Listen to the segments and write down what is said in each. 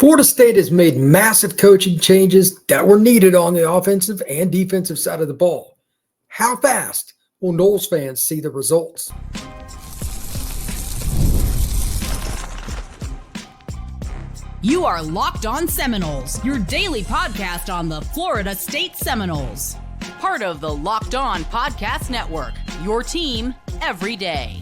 Florida State has made massive coaching changes that were needed on the offensive and defensive side of the ball. How fast will Noles fans see the results? You are Locked On Seminoles, your daily podcast on the Florida State Seminoles. Part of the Locked On Podcast Network, your team every day.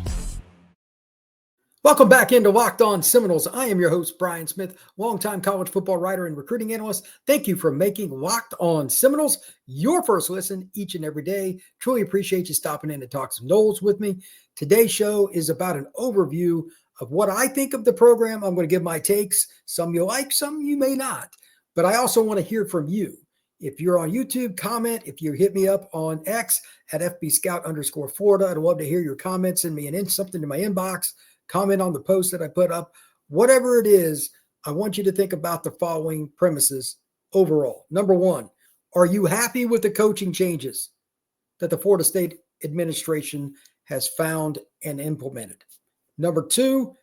Welcome back into Locked On Seminoles. I am your host, Brian Smith, longtime college football writer and recruiting analyst. Thank you for making Locked On Seminoles your first listen each and every day. Truly appreciate you stopping in to talk some Noles with me. Today's show is about an overview of what I think of the program. I'm going to give my takes. Some you like, some you may not. But I also want to hear from you. If you're on YouTube, comment. If you hit me up on X at FBScout_Florida, I'd love to hear your comments. Send me something to my inbox. Comment on the post that I put up. Whatever it is, I want you to think about the following premises overall. Number one, are you happy with the coaching changes that the Florida State administration has found and implemented? Number two,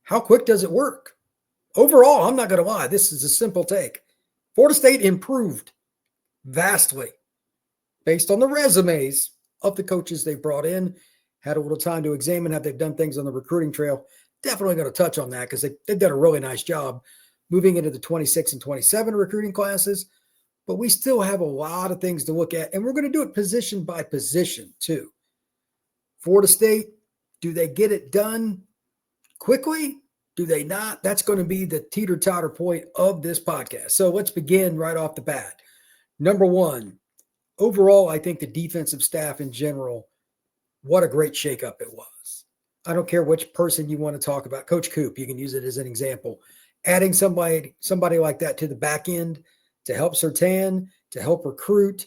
how quick does it work? Overall, I'm not going to lie. This is a simple take. Florida State improved vastly based on the resumes of the coaches they brought in. Had a little time to examine how they've done things on the recruiting trail. Definitely going to touch on that because they've done a really nice job moving into the 26 and 27 recruiting classes. But we still have a lot of things to look at, and we're going to do it position by position too. Florida State, do they get it done quickly? Do they not? That's going to be the teeter-totter point of this podcast. So let's begin right off the bat. Number one, overall, I think the defensive staff in general, what a great shakeup it was. I don't care which person you want to talk about. Coach Coop, you can use it as an example. Adding somebody like that to the back end to help Sertan, to help recruit,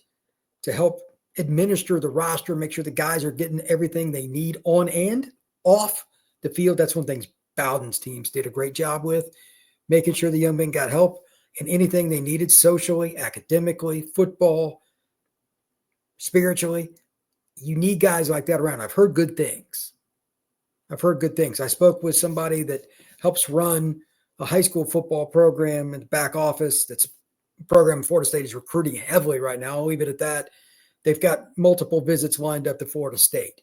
to help administer the roster, make sure the guys are getting everything they need on and off the field. That's one thing Bowden's teams did a great job with, making sure the young men got help in anything they needed socially, academically, football, spiritually. You need guys like that around. I've heard good things. I spoke with somebody that helps run a high school football program in the back office. That's a program Florida State is recruiting heavily right now. I'll leave it at that. They've got multiple visits lined up to Florida State.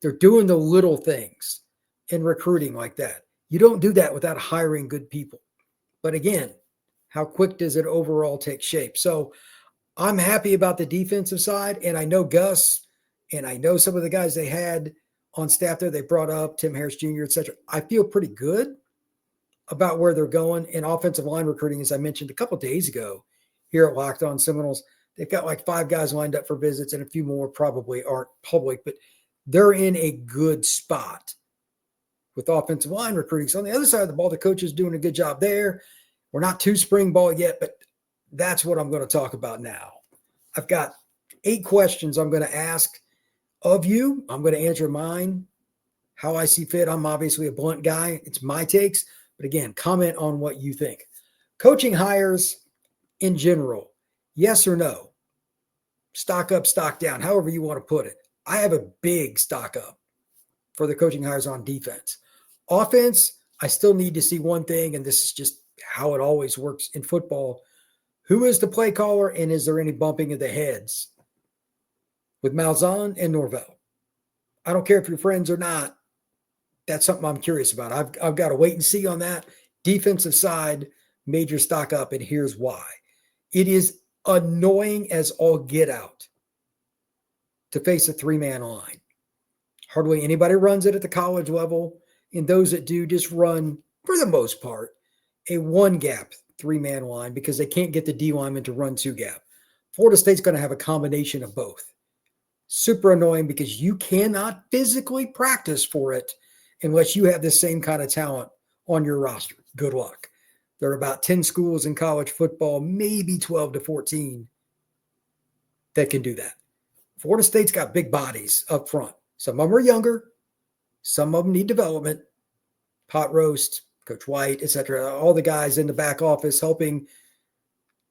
They're doing the little things in recruiting like that. You don't do that without hiring good people. But again, how quick does it overall take shape? So I'm happy about the defensive side, and I know Gus, and I know some of the guys they had on staff there, they brought up Tim Harris Jr., et cetera. I feel pretty good about where they're going in offensive line recruiting, as I mentioned a couple of days ago here at Locked On Seminoles. They've got like 5 guys lined up for visits, and a few more probably aren't public, but they're in a good spot with offensive line recruiting. So on the other side of the ball, the coach is doing a good job there. We're not too spring ball yet, but that's what I'm going to talk about now. I've got 8 questions I'm going to ask of you. I'm going to answer mine how I see fit. I'm obviously a blunt guy. It's my takes. But again, comment on what you think. Coaching hires in general, yes or no? Stock up, stock down, however you want to put it. I have a big stock up for the coaching hires on defense. Offense, I still need to see one thing, and this is just how it always works in football. Who is the play caller, and is there any bumping of the heads with Malzahn and Norvell? I don't care if you're friends or not. That's something I'm curious about. I've got to wait and see on that. Defensive side, major stock up, and here's why. It is annoying as all get out to face a 3-man line. Hardly anybody runs it at the college level, and those that do just run, for the most part, a 1-gap 3-man line because they can't get the D lineman to run 2-gap. Florida State's going to have a combination of both. Super annoying because you cannot physically practice for it unless you have the same kind of talent on your roster. Good luck. There are about 10 schools in college football, maybe 12 to 14, that can do that. Florida State's got big bodies up front. Some of them are younger. Some of them need development. Pot Roast, Coach White, et cetera. All the guys in the back office helping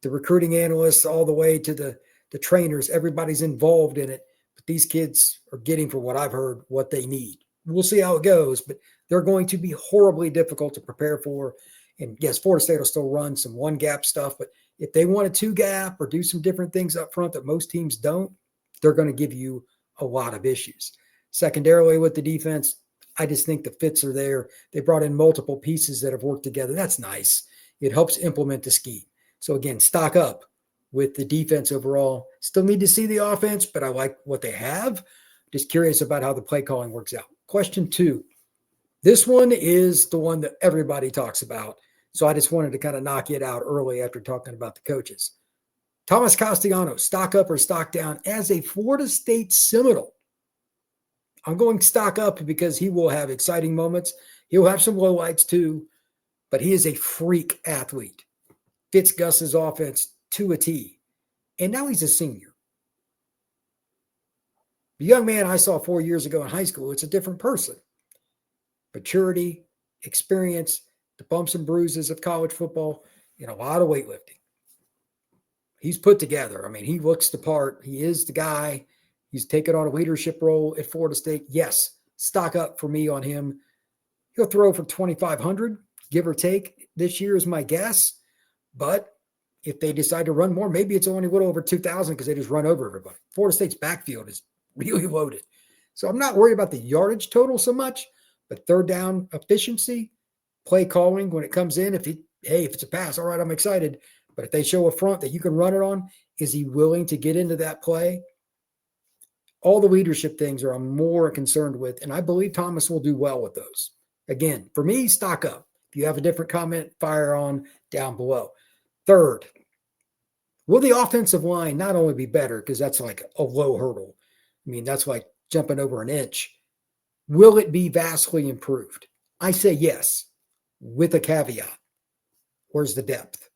the recruiting analysts all the way to the trainers. Everybody's involved in it. But these kids are getting, for what I've heard, what they need. We'll see how it goes, but they're going to be horribly difficult to prepare for. And yes, Florida State will still run some one gap stuff, but if they want a two gap or do some different things up front that most teams don't, they're going to give you a lot of issues. Secondarily, with the defense, I just think the fits are there. They brought in multiple pieces that have worked together. That's nice. It helps implement the scheme. So again, stock up with the defense overall. Still need to see the offense, but I like what they have. Just curious about how the play calling works out. Question 2. This one is the one that everybody talks about. So I just wanted to kind of knock it out early after talking about the coaches. Thomas Castellanos, stock up or stock down as a Florida State Seminole. I'm going stock up because he will have exciting moments. He'll have some lowlights too, but he is a freak athlete. Fits Gus's offense to a T. And now he's a senior. The young man I saw 4 years ago in high school, it's a different person. Maturity, experience, the bumps and bruises of college football, and a lot of weightlifting. He's put together. I mean, he looks the part. He is the guy. He's taken on a leadership role at Florida State. Yes, stock up for me on him. He'll throw for 2,500, give or take. This year is my guess. But if they decide to run more, maybe it's only a little over 2,000 because they just run over everybody. Florida State's backfield is really loaded. So I'm not worried about the yardage total so much, but third down efficiency, play calling when it comes in. If it's a pass, all right, I'm excited. But if they show a front that you can run it on, is he willing to get into that play? All the leadership things are I'm more concerned with, and I believe Thomas will do well with those. Again, for me, stock up. If you have a different comment, fire on down below. Third, will the offensive line not only be better, because that's like a low hurdle. I mean, that's like jumping over an inch. Will it be vastly improved? I say yes, with a caveat. Where's the depth?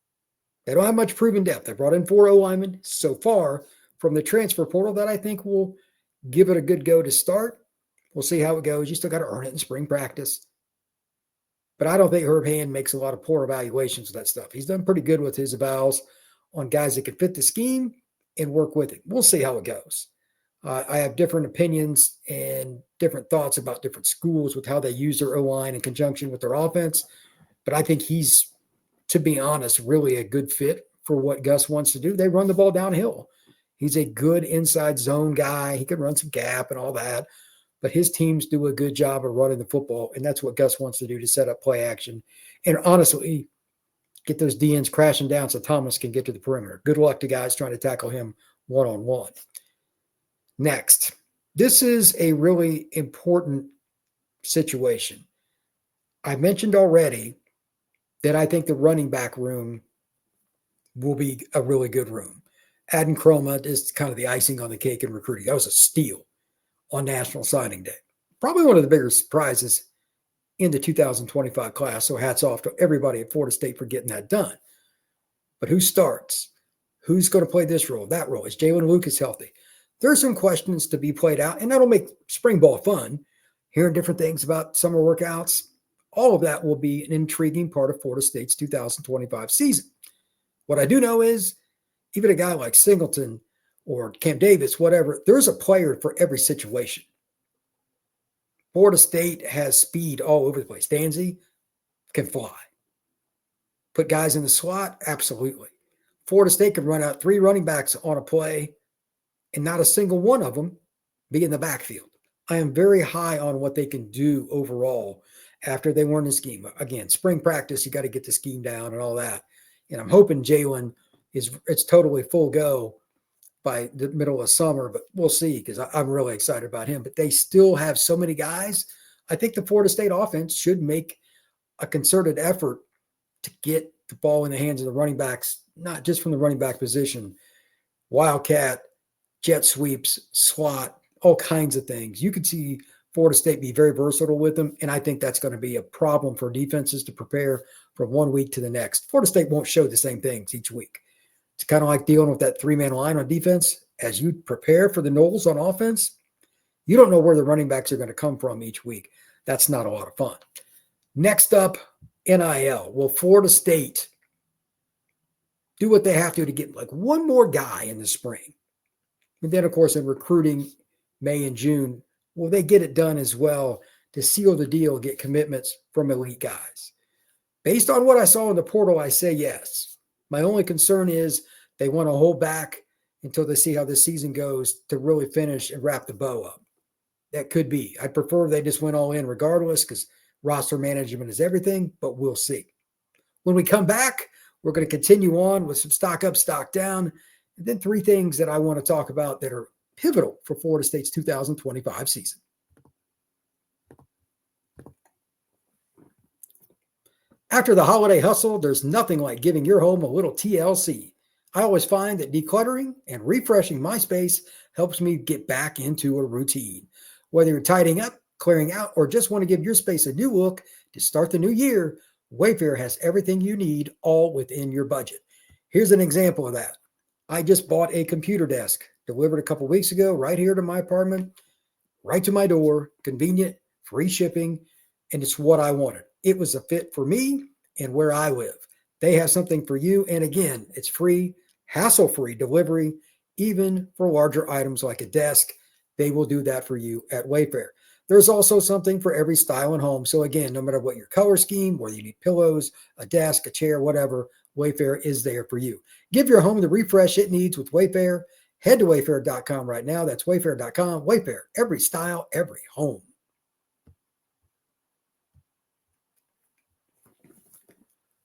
They don't have much proven depth. They brought in 4 O-linemen so far from the transfer portal that I think will give it a good go to start. We'll see how it goes. You still got to earn it in spring practice. But I don't think Herb Hand makes a lot of poor evaluations of that stuff. He's done pretty good with his evals on guys that can fit the scheme and work with it. We'll see how it goes. I have different opinions and different thoughts about different schools with how they use their O-line in conjunction with their offense. But I think he's, to be honest, really a good fit for what Gus wants to do. They run the ball downhill. He's a good inside zone guy. He can run some gap and all that. But his teams do a good job of running the football, and that's what Gus wants to do to set up play action. And honestly, get those DNs crashing down so Thomas can get to the perimeter. Good luck to guys trying to tackle him one-on-one. Next, this is a really important situation. I mentioned already that I think the running back room will be a really good room. Adam Chroma is kind of the icing on the cake in recruiting. That was a steal on National Signing Day. Probably one of the bigger surprises in the 2025 class. So hats off to everybody at Florida State for getting that done. But who starts? Who's going to play this role, that role? Is Jalen Lucas healthy? There are some questions to be played out, and that'll make spring ball fun. Hearing different things about summer workouts, all of that will be an intriguing part of Florida State's 2025 season. What I do know is even a guy like Singleton or Cam Davis, whatever, there's a player for every situation. Florida State has speed all over the place. Danzy can fly. Put guys in the slot? Absolutely. Florida State can run out 3 running backs on a play and not a single one of them be in the backfield. I am very high on what they can do overall after they learn the scheme. Again, spring practice, you got to get the scheme down and all that. And I'm hoping Jalen it's totally full go by the middle of summer, but we'll see because I'm really excited about him. But they still have so many guys. I think the Florida State offense should make a concerted effort to get the ball in the hands of the running backs, not just from the running back position, wildcat, jet sweeps, slot, all kinds of things. You could see Florida State be very versatile with them, and I think that's going to be a problem for defenses to prepare from one week to the next. Florida State won't show the same things each week. It's kind of like dealing with that 3-man line on defense. As you prepare for the Noles on offense, you don't know where the running backs are going to come from each week. That's not a lot of fun. Next up, NIL. Will Florida State do what they have to get like one more guy in the spring? And then, of course, in recruiting May and June, will they get it done as well to seal the deal, get commitments from elite guys? Based on what I saw in the portal, I say yes. My only concern is they want to hold back until they see how this season goes to really finish and wrap the bow up. That could be. I prefer they just went all in regardless because roster management is everything, but we'll see. When we come back, we're going to continue on with some stock up, stock down, and then three things that I want to talk about that are pivotal for Florida State's 2025 season. After the holiday hustle, there's nothing like giving your home a little TLC. I always find that decluttering and refreshing my space helps me get back into a routine. Whether you're tidying up, clearing out, or just want to give your space a new look to start the new year, WayFair has everything you need, all within your budget. Here's an example of that. I just bought a computer desk, delivered a couple weeks ago, right here to my apartment, right to my door, convenient, free shipping, and it's what I wanted. It was a fit for me and where I live. They have something for you, and again, it's free, hassle-free delivery, even for larger items like a desk. They will do that for you at WayFair. There's also something for every style and home. So again, no matter what your color scheme, whether you need pillows, a desk, a chair, whatever, WayFair is there for you. Give your home the refresh it needs with WayFair. Head to wayfair.com right now. That's wayfair.com. WayFair, every style, every home.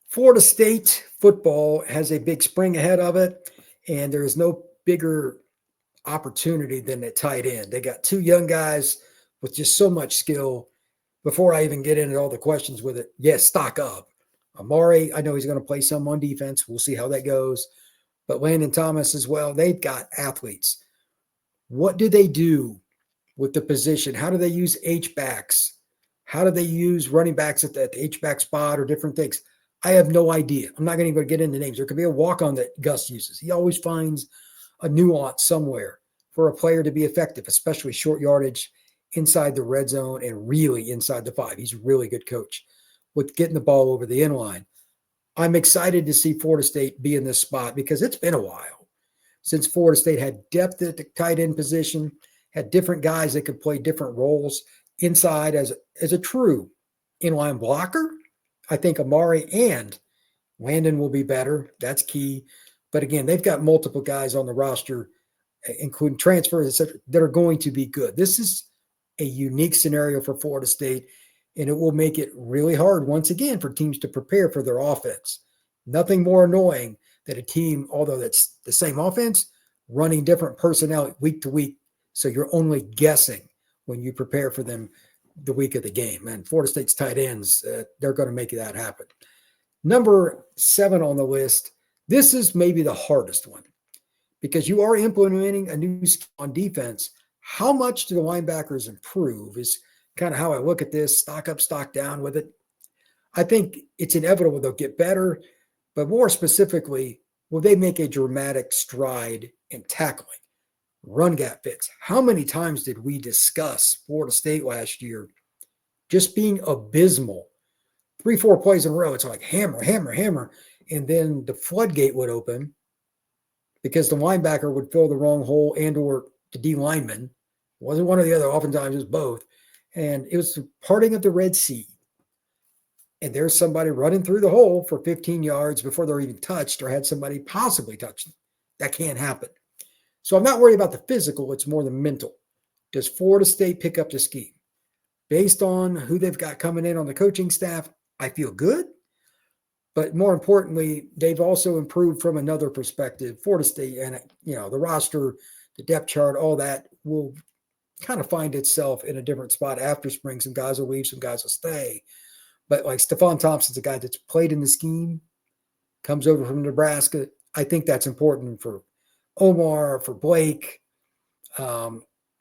Florida State football has a big spring ahead of it, and there is no bigger opportunity than at tight end. They got two young guys with just so much skill. Before I even get into all the questions with it, yes, stock up. Amari, I know he's going to play some on defense. We'll see how that goes. But Landon Thomas as well, they've got athletes. What do they do with the position? How do they use H-backs? How do they use running backs at the H-back spot or different things? I have no idea. I'm not going to get into names. There could be a walk-on that Gus uses. He always finds a nuance somewhere for a player to be effective, especially short yardage, inside the red zone, and really inside the 5. He's a really good coach with getting the ball over the end line. I'm excited to see Florida State be in this spot because it's been a while since Florida State had depth at the tight end position, had different guys that could play different roles inside as a true inline blocker. I think Amari and Landon will be better. That's key. But again, they've got multiple guys on the roster, including transfers, et cetera, that are going to be good. This is a unique scenario for Florida State, and it will make it really hard once again for teams to prepare for their offense. Nothing more annoying than a team, although that's the same offense, running different personnel week to week. So you're only guessing when you prepare for them the week of the game. And Florida State's tight ends, they're going to make that happen. Number 7 on the list, this is maybe the hardest one because you are implementing a new scheme on defense. How much do the linebackers improve is kind of how I look at this, stock up, stock down with it. I think it's inevitable they'll get better, but more specifically, will they make a dramatic stride in tackling? Run gap fits. How many times did we discuss Florida State last year just being abysmal? 3-4 plays in a row, it's like hammer, hammer, hammer. And then the floodgate would open because the linebacker would fill the wrong hole and or the D lineman. It wasn't one or the other. Oftentimes it was both. And it was the parting of the Red Sea. And there's somebody running through the hole for 15 yards before they're even touched or had somebody possibly touch them. That can't happen. So I'm not worried about the physical. It's more the mental. Does Florida State pick up the scheme? Based on who they've got coming in on the coaching staff, I feel good. But more importantly, they've also improved from another perspective. Florida State and, the roster, the depth chart, all that will kind of find itself in a different spot after spring. Some guys will leave, some guys will stay. But like Stephon Thompson's a guy that's played in the scheme, comes over from Nebraska. I think that's important for Omar, for Blake. There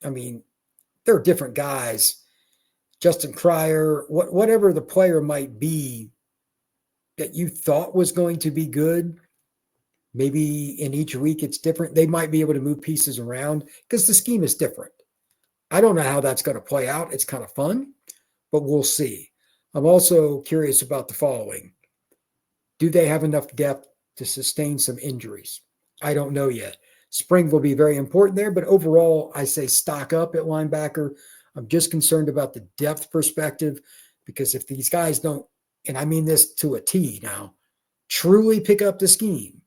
are different guys. Justin Cryer, whatever the player might be that you thought was going to be good, maybe in each week it's different. They might be able to move pieces around because the scheme is different. I don't know how that's going to play out. It's kind of fun, but we'll see. I'm also curious about the following. Do they have enough depth to sustain some injuries? I don't know yet. Spring will be very important there, but overall, I say stock up at linebacker. I'm just concerned about the depth perspective because if these guys don't and I mean this to a T now, truly pick up the scheme,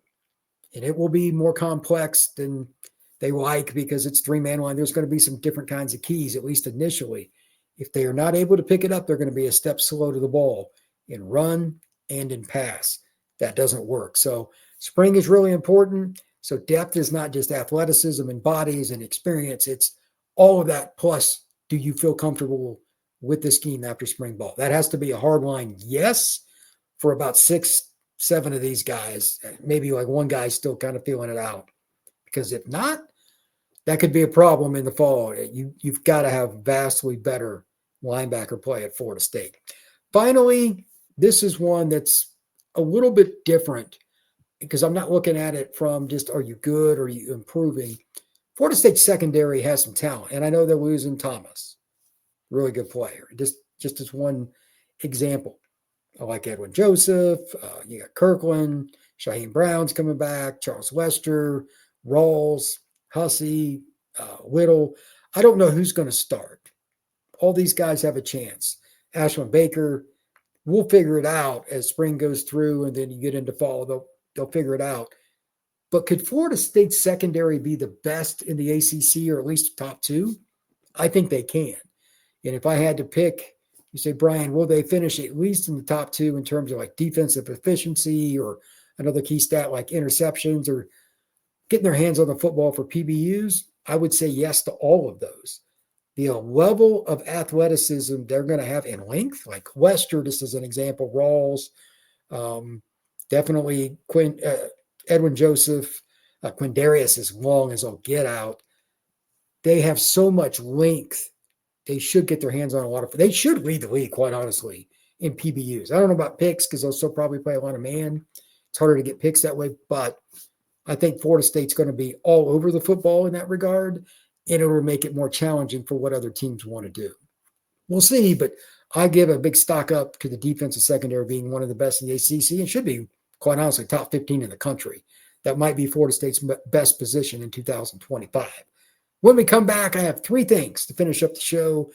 and it will be more complex than they like because it's 3-man line. There's going to be some different kinds of keys, at least initially. If they are not able to pick it up, they're going to be a step slow to the ball in run and in pass. That doesn't work. So spring is really important. So depth is not just athleticism and bodies and experience. It's all of that. Plus, do you feel comfortable with the scheme after spring ball? That has to be a hard line yes for about 6, 7 of these guys. Maybe like one guy still kind of feeling it out. Because if not, that could be a problem in the fall. You've got to have vastly better linebacker play at Florida State. Finally, this is one that's a little bit different because I'm not looking at it from just are you good or are you improving. Florida State secondary has some talent, and I know they're losing Thomas, really good player. Just as one example, I like Edwin Joseph. You got Kirkland, Shaheem Brown's coming back, Charles Lester, Rawls, Hussey, Whittle. I don't know who's going to start. All these guys have a chance. Ashwin Baker, we'll figure it out as spring goes through, and then you get into fall. They'll figure it out. But could Florida State secondary be the best in the ACC or at least top 2? I think they can. And if I had to pick, you say, Brian, will they finish at least in the top 2 in terms of like defensive efficiency or another key stat like interceptions or getting their hands on the football for PBUs? I would say yes to all of those. The level of athleticism they're going to have in length, like Lester, just as an example, Rawls, definitely Edwin Joseph, Quindarius is long as I'll get out. They have so much length. They should get their hands on a lot of. They should lead the league, quite honestly, in PBUs. I don't know about picks because they'll still probably play a lot of man. It's harder to get picks that way, but I think Florida State's going to be all over the football in that regard, and it will make it more challenging for what other teams want to do. We'll see, but I give a big stock up to the defensive secondary being one of the best in the ACC and should be, quite honestly, top 15 in the country. That might be Florida State's best position in 2025. When we come back, I have 3 things to finish up the show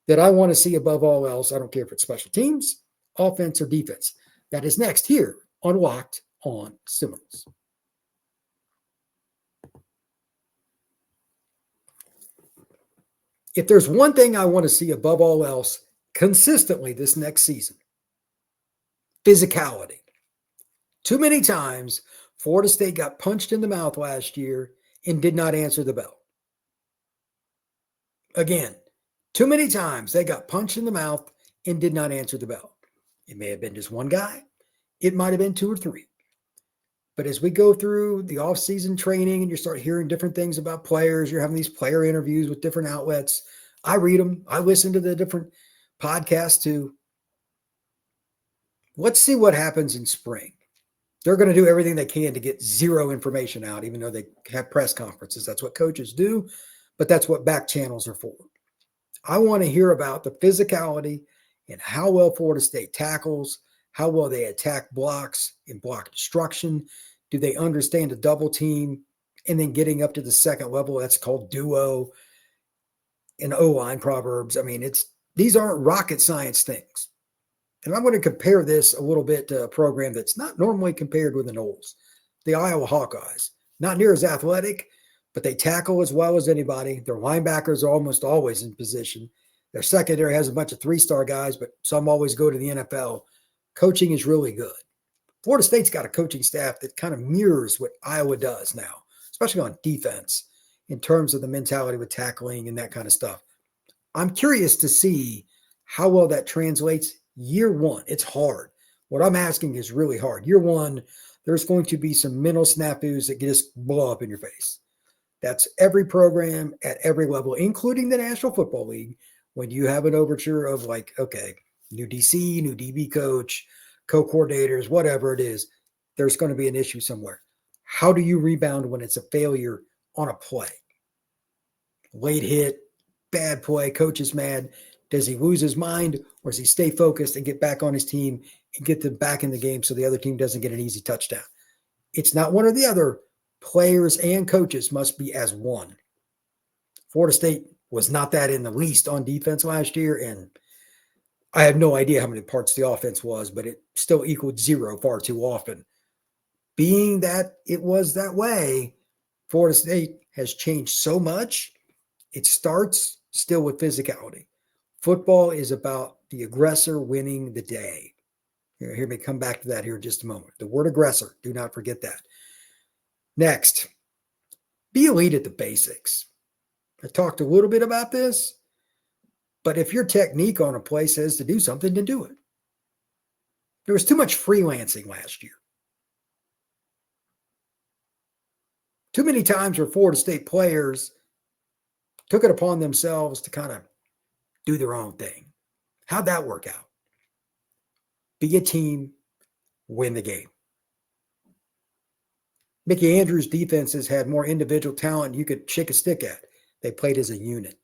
that I want to see above all else. I don't care if it's special teams, offense, or defense. That is next here on Locked on Seminoles. If there's one thing I want to see above all else consistently this next season, physicality. Too many times, Florida State got punched in the mouth last year and did not answer the bell. Again, too many times they got punched in the mouth and did not answer the bell. It may have been just one guy. It might have been 2 or 3. But as we go through the off-season training and you start hearing different things about players, you're having these player interviews with different outlets. I read them. I listen to the different podcasts too. Let's see what happens in spring. They're going to do everything they can to get zero information out, even though they have press conferences. That's what coaches do, but that's what back channels are for. I want to hear about the physicality and how well Florida State tackles, how well they attack blocks and block destruction. Do they understand a double team? And then getting up to the second level, that's called duo in O-line proverbs. I mean, these aren't rocket science things. And I'm going to compare this a little bit to a program that's not normally compared with the Noles, the Iowa Hawkeyes. Not near as athletic, but they tackle as well as anybody. Their linebackers are almost always in position. Their secondary has a bunch of 3-star guys, but some always go to the NFL. Coaching is really good. Florida State's got a coaching staff that kind of mirrors what Iowa does now, especially on defense in terms of the mentality with tackling and that kind of stuff. I'm curious to see how well that translates year one. It's hard. What I'm asking is really hard. Year one, there's going to be some mental snafus that just blow up in your face. That's every program at every level, including the National Football League. When you have an overture of like, okay, new DC, new DB coach, co-coordinators, whatever it is, there's going to be an issue somewhere. How do you rebound when it's a failure on a play? Late hit, bad play, coach is mad. Does he lose his mind or does he stay focused and get back on his team and get them back in the game so the other team doesn't get an easy touchdown? It's not one or the other. Players and coaches must be as one. Florida State was not that in the least on defense last year, and I have no idea how many parts the offense was, but it still equaled 0 far too often. Being that it was that way, Florida State has changed so much. It starts still with physicality. Football is about the aggressor winning the day. Hear me come back to that here in just a moment. The word aggressor, do not forget that. Next, be elite at the basics. I talked a little bit about this, but if your technique on a play says to do something, then do it. There was too much freelancing last year. Too many times where Florida State players took it upon themselves to kind of do their own thing. How'd that work out? Be a team, win the game. Mickey Andrews' defenses had more individual talent you could shake a stick at. They played as a unit.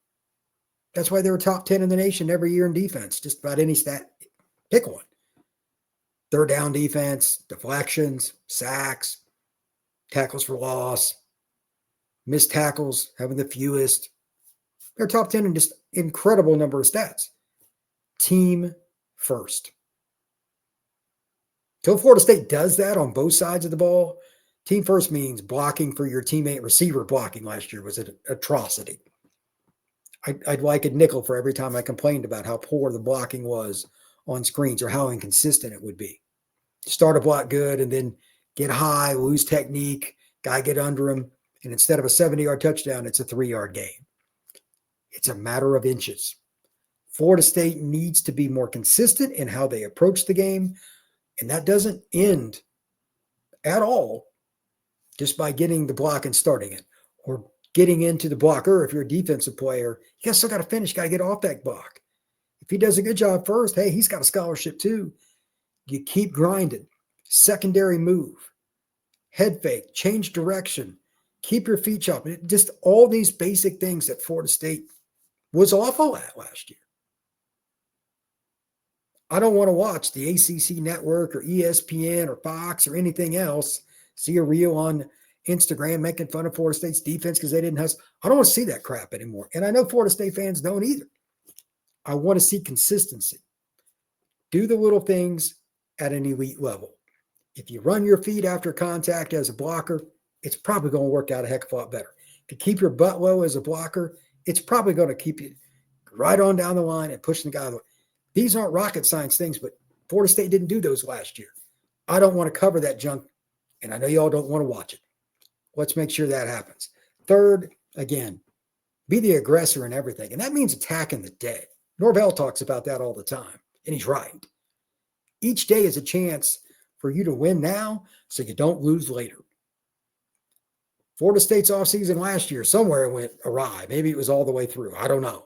That's why they were top 10 in the nation every year in defense, just about any stat. Pick one. Third down defense, deflections, sacks, tackles for loss, missed tackles, having the fewest. They're top 10 in just incredible number of stats. Team first. Till Florida State does that on both sides of the ball, team first means blocking for your teammate. Receiver blocking last year was an atrocity. I'd like a nickel for every time I complained about how poor the blocking was on screens or how inconsistent it would be. Start a block good and then get high, lose technique, guy get under him, and instead of a 70-yard touchdown, it's a 3-yard game. It's a matter of inches. Florida State needs to be more consistent in how they approach the game, and that doesn't end at all just by getting the block and starting it or getting into the blocker. If you're a defensive player, you still got to finish, got to get off that block. If he does a good job first, hey, he's got a scholarship too. You keep grinding. Secondary move, head fake, change direction, keep your feet chopping. Just all these basic things that Florida State was awful at last year. I don't want to watch the ACC network or ESPN or Fox or anything else, see a reel on Instagram making fun of Florida State's defense because they didn't hustle. I don't want to see that crap anymore. And I know Florida State fans don't either. I want to see consistency. Do the little things at an elite level. If you run your feet after contact as a blocker, it's probably going to work out a heck of a lot better. If you keep your butt low as a blocker, it's probably going to keep you right on down the line and pushing the guy. These aren't rocket science things, but Florida State didn't do those last year. I don't want to cover that junk, and I know y'all don't want to watch it. Let's make sure that happens. Third, again, be the aggressor in everything, and that means attacking the day. Norvell talks about that all the time, and he's right. Each day is a chance for you to win now so you don't lose later. Florida State's offseason last year, somewhere it went awry. Maybe it was all the way through. I don't know.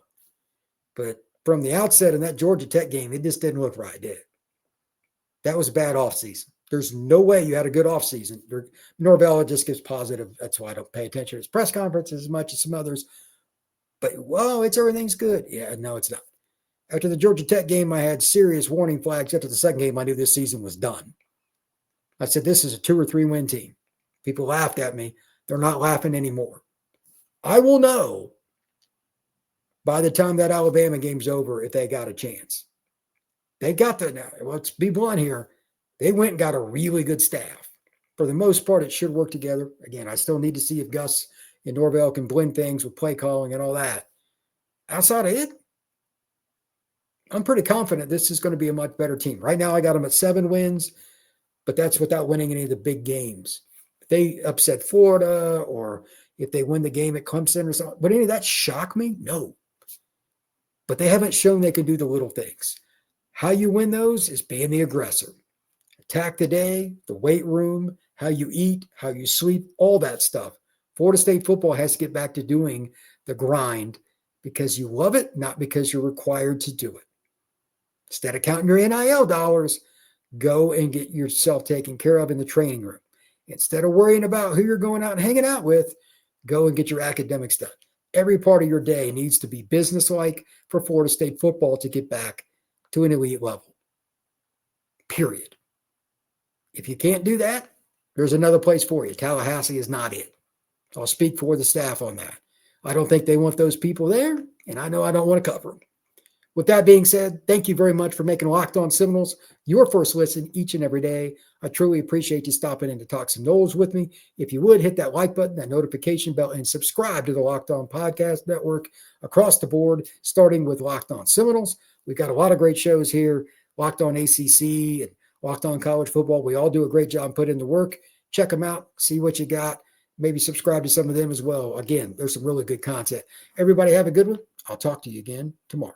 But from the outset in that Georgia Tech game, it just didn't look right, did it? That was a bad offseason. There's no way you had a good offseason. Norvell just gives positive. That's why I don't pay attention to his press conferences as much as some others. But, well, everything's good. Yeah, no, it's not. After the Georgia Tech game, I had serious warning flags. After the second game, I knew this season was done. I said, this is a 2 or 3 win team. People laughed at me. They're not laughing anymore. I will know by the time that Alabama game's over if they got a chance. They got the, let's be blunt here, they went and got a really good staff. For the most part, it should work together. Again, I still need to see if Gus and Norvell can blend things with play calling and all that. Outside of it, I'm pretty confident this is going to be a much better team. Right now, I got them at 7 wins, but that's without winning any of the big games. If they upset Florida or if they win the game at Clemson or something, would any of that shock me? No. But they haven't shown they can do the little things. How you win those is being the aggressor. Attack the day, the weight room, how you eat, how you sleep, all that stuff. Florida State football has to get back to doing the grind because you love it, not because you're required to do it. Instead of counting your NIL dollars, go and get yourself taken care of in the training room. Instead of worrying about who you're going out and hanging out with, go and get your academics done. Every part of your day needs to be businesslike for Florida State football to get back to an elite level. Period. If you can't do that, there's another place for you. Tallahassee is not it. I'll speak for the staff on that. I don't think they want those people there, and I know I don't want to cover them. With that being said, thank you very much for making Locked On Seminoles your first listen each and every day. I truly appreciate you stopping in to talk some Noles with me. If you would, hit that like button, that notification bell, and subscribe to the Locked On Podcast Network across the board, starting with Locked On Seminoles. We've got a lot of great shows here, Locked On ACC and Locked On College Football. We all do a great job putting in the work. Check them out, see what you got. Maybe subscribe to some of them as well. Again, there's some really good content. Everybody have a good one. I'll talk to you again tomorrow.